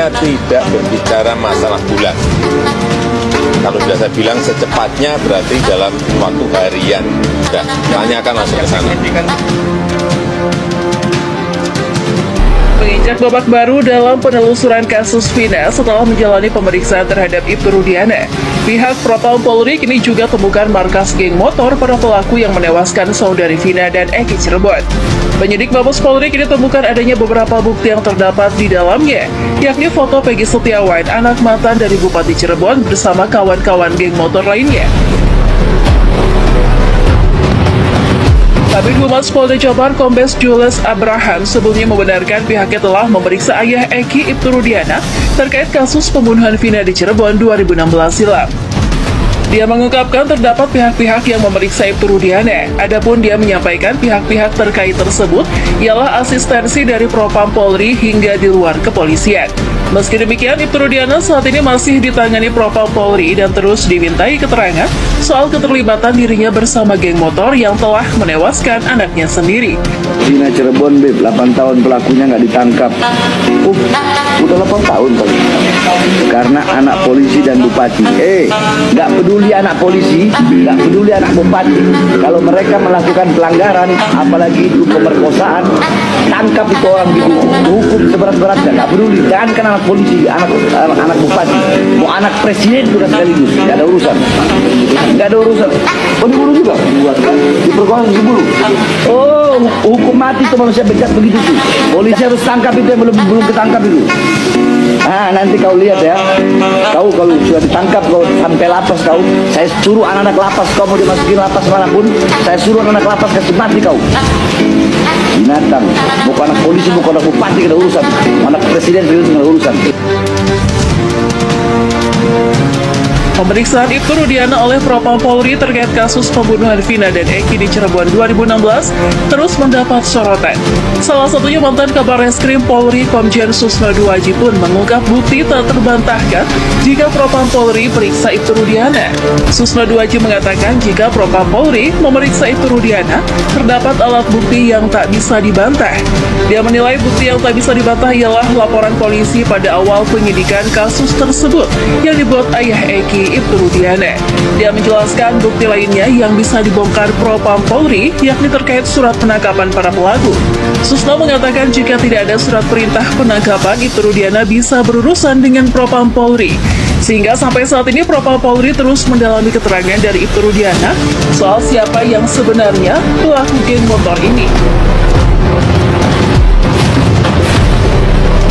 Saya tidak berbicara masalah bulan. Kalau sudah saya bilang secepatnya berarti dalam waktu harian. Sudah, tanyakan langsung ke sana. Menginjak babak baru dalam penelusuran kasus Vina setelah menjalani pemeriksaan terhadap Ibtu Rudiana, pihak Propam Polri kini juga temukan markas geng motor pada pelaku yang menewaskan saudari Vina dan Eki Cirebon. Penyidik Mabes Polri kini temukan adanya beberapa bukti yang terdapat di dalamnya, yakni foto Peggy Setiawan, anak mantan dari Bupati Cirebon bersama kawan-kawan geng motor lainnya. Kabid Humas Polda Jabar Kombes Julius Abraham sebelumnya membenarkan pihaknya telah memeriksa ayah Eki Ibtu Rudiana terkait kasus pembunuhan Vina di Cirebon 2016 silam. Dia mengungkapkan terdapat pihak-pihak yang memeriksa Ibtu Rudiana. Adapun dia menyampaikan pihak-pihak terkait tersebut ialah asistensi dari Propam Polri hingga di luar kepolisian. Meski demikian, Ibtu Rudiana saat ini masih ditangani Propam Polri dan terus dimintai keterangan soal keterlibatan dirinya bersama geng motor yang telah menewaskan anaknya sendiri. Vina Cirebon, Beb, 8 tahun pelakunya nggak ditangkap. Udah 8 tahun kali. Karena anak polisi dan bupati. Nggak peduli anak polisi, nggak peduli anak bupati. Kalau mereka melakukan pelanggaran, apalagi itu pemerkosaan, tangkap itu orang gitu. Hukum seberat-beratnya, nggak peduli. Jangan kan anak polisi, anak bupati, mau anak presiden juga sekaligus, nggak ada urusan. Nggak ada urusan. Oh, dibunuh juga? Diperkosa, dibunuh. Oh, hukum mati itu manusia bejat begitu tuh. Polisi harus tangkap itu yang belum ketangkap itu. Nah, nanti kau lihat ya. Kau kalau sudah ditangkap, kau sampai lapas kau, saya suruh anak-anak lapas, kau mau dimasukin lapas manapun, saya suruh anak lapas kasih mati kau. Binatang, bukan anak polisi, bukan anak bupati ada urusan, anak presiden itu ada urusan. Pemeriksaan Ibtu Rudiana oleh Propam Polri terkait kasus pembunuhan Vina dan Eki di Cirebon 2016 terus mendapat sorotan. Salah satunya mantan Kabar Reskrim Polri Komjen Susno Duaji pun mengungkap bukti tak terbantahkan jika Propam Polri periksa Ibtu Rudiana. Susno Duaji mengatakan jika Propam Polri memeriksa Ibtu Rudiana, terdapat alat bukti yang tak bisa dibantah. Dia menilai bukti yang tak bisa dibantah ialah laporan polisi pada awal penyidikan kasus tersebut yang dibuat ayah Eki Ibtu Rudiana. Dia menjelaskan bukti lainnya yang bisa dibongkar Propam Polri yakni terkait surat penangkapan para pelaku. Susno mengatakan jika tidak ada surat perintah penangkapan, Ibtu Rudiana bisa berurusan dengan Propam Polri. Sehingga sampai saat ini Propam Polri terus mendalami keterangan dari Ibtu Rudiana soal siapa yang sebenarnya pelaku geng motor ini.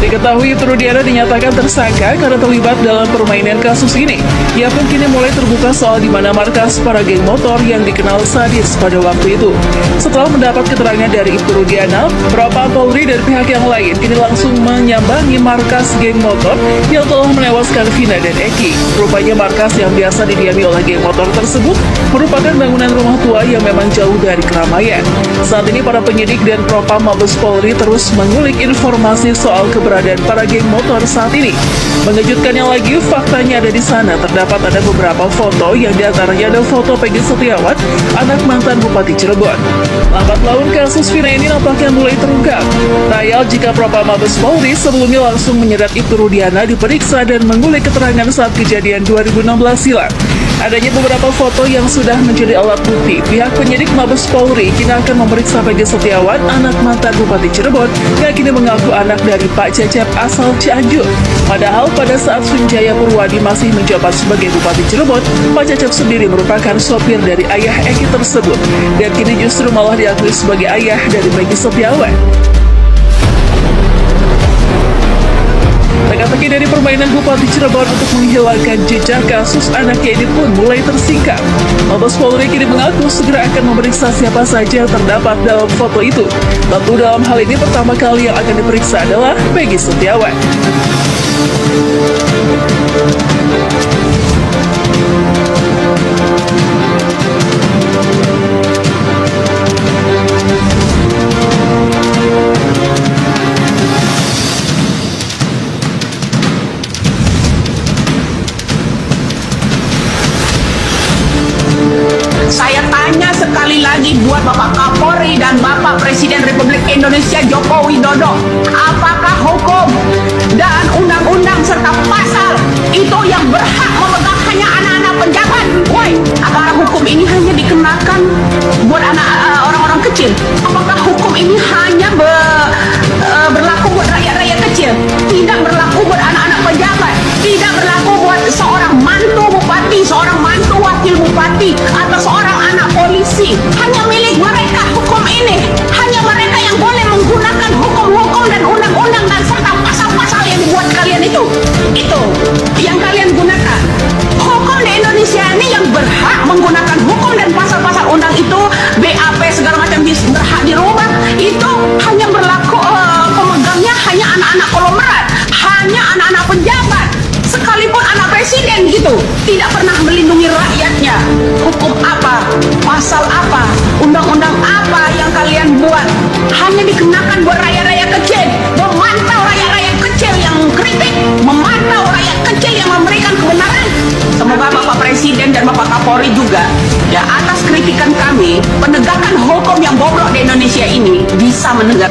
Diketahui Ibtu Rudiana dinyatakan tersangka karena terlibat dalam permainan kasus ini. Ia pun kini mulai terbuka soal di mana markas para geng motor yang dikenal sadis pada waktu itu. Setelah mendapat keterangan dari Ibtu Rudiana, Propam Polri dan pihak yang lain kini langsung menyambangi markas geng motor yang telah menewaskan Vina dan Eki. Rupanya markas yang biasa didiami oleh geng motor tersebut merupakan bangunan rumah tua yang memang jauh dari keramaian. Saat ini para penyidik dan Propam Mabes Polri terus mengulik informasi soal keberadaan para geng motor saat ini. Mengejutkannya lagi, faktanya ada di sana terdapat ada beberapa foto yang diantaranya ada foto Peggy Setiawan, anak mantan Bupati Cirebon. Lambat laun kasus Vina ini nampaknya mulai terungkap. Tayal jika Propam Mabes Polri sebelumnya langsung menyeret Ibtu Rudiana diperiksa dan mengulik keterangan saat kejadian 2016 silam. Adanya beberapa foto yang sudah menjadi alat bukti. Pihak penyidik Mabes Polri kini akan memeriksa Peggy Setiawan, anak mantan Bupati Cirebon, yang kini mengaku anak dari Pak Cecep asal Cianjur. Padahal pada saat Sunjaya Purwadi masih menjabat sebagai Bupati Cirebon, Pak Cecep sendiri merupakan sopir dari ayah Eki tersebut. Dan kini justru malah diakui sebagai ayah dari Peggy Setiawan. Teka-teki dari permainan Bupati Cirebon untuk menghilangkan jejak kasus anaknya ini pun mulai tersingkap. Mabes Polri kini mengaku segera akan memeriksa siapa saja yang terdapat dalam foto itu. Tentu dalam hal ini pertama kali yang akan diperiksa adalah Peggy Setiawan. Saya tanya sekali lagi buat Bapak Kapolri dan Bapak Presiden Republik Indonesia Joko Widodo, apakah hukum dan undang-undang serta pasal itu yang berhak memegang hanya anak-anak pejabat. Woi, apakah hukum ini hanya dikenakan buat orang-orang kecil? Apakah hukum ini hanya berlaku buat rakyat-rakyat kecil? Tidak berlaku buat anak-anak pejabat. Tidak berlaku buat seorang mantu bupati, seorang mantu wakil bupati, atau seorang anak polisi. Hanya milik mereka hukum ini. Hanya mereka yang boleh menggunakan hukum-hukum dan undang-undang dan serta pasal-pasal yang dibuat kalian itu. Itu yang kalian gunakan. Hukum di Indonesia ini yang berhak menggunakan hukum dan pasal-pasal undang itu, BAP segala macam berhak dirubah. Itu hanya berlaku pemegangnya hanya anak-anak konglomerat, hanya anak-anak pejabat. Sekalipun anak presiden gitu tidak pernah melindungi rakyatnya. Hukum apa, pasal apa, undang-undang apa yang kalian buat hanya dikenakan buat rakyat-rakyat kecil, memantau rakyat-rakyat kecil yang kritik, memantau rakyat kecil yang memberikan kebenaran. Semoga Bapak Presiden dan Bapak Kapolri juga ya atas kritikan kami, penegakan hukum yang bobrok di Indonesia ini bisa menegak.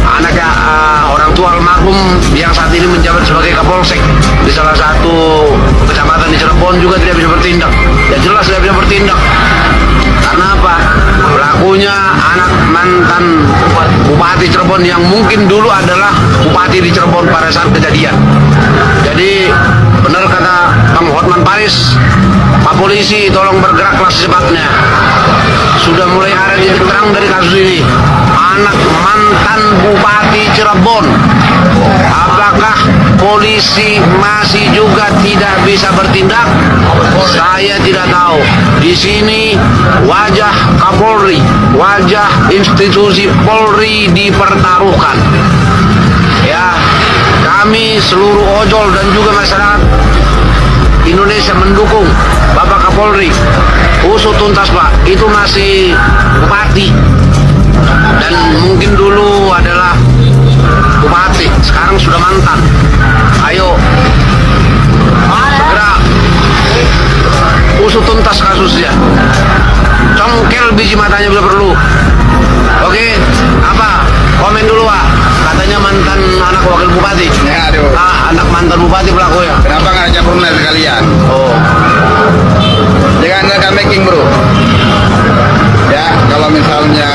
Anaknya orang tua almarhum yang saat ini menjabat sebagai Kapolsek di salah satu kecamatan di Cirebon juga tidak bisa bertindak. Ya jelas tidak bisa bertindak. Karena apa? Pelakunya anak mantan Bupati Cirebon yang mungkin dulu adalah Bupati di Cirebon pada saat kejadian. Jadi benar kata Bang Hotman Paris, Pak Polisi tolong bergeraklah secepatnya. Sudah mulai ada titik terang dari kasus ini. Anak mantan Bupati Cirebon, apakah polisi masih juga tidak bisa bertindak? Saya tidak tahu. Di sini wajah Kapolri, wajah institusi Polri dipertaruhkan. Ya, kami seluruh ojol dan juga masyarakat Indonesia mendukung Bapak Kapolri. Usut tuntas Pak, itu masih bupati dan mungkin dulu adalah bupati, sekarang sudah mantan. Ayo segera usut tuntas kasusnya, congkel biji matanya bila perlu. Oke, apa komen dulu Pak? Katanya mantan anak wakil bupati. Ya, aduh. Anak mantan bupati pelakunya. Kenapa nggak campur dari kalian? Oh, Jangan making bro. Ya, kalau misalnya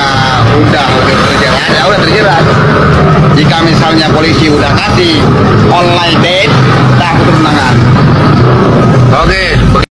udah terjerat, ya udah terjerat. Jika misalnya polisi udah kasih online date, tak kemenangan. oke.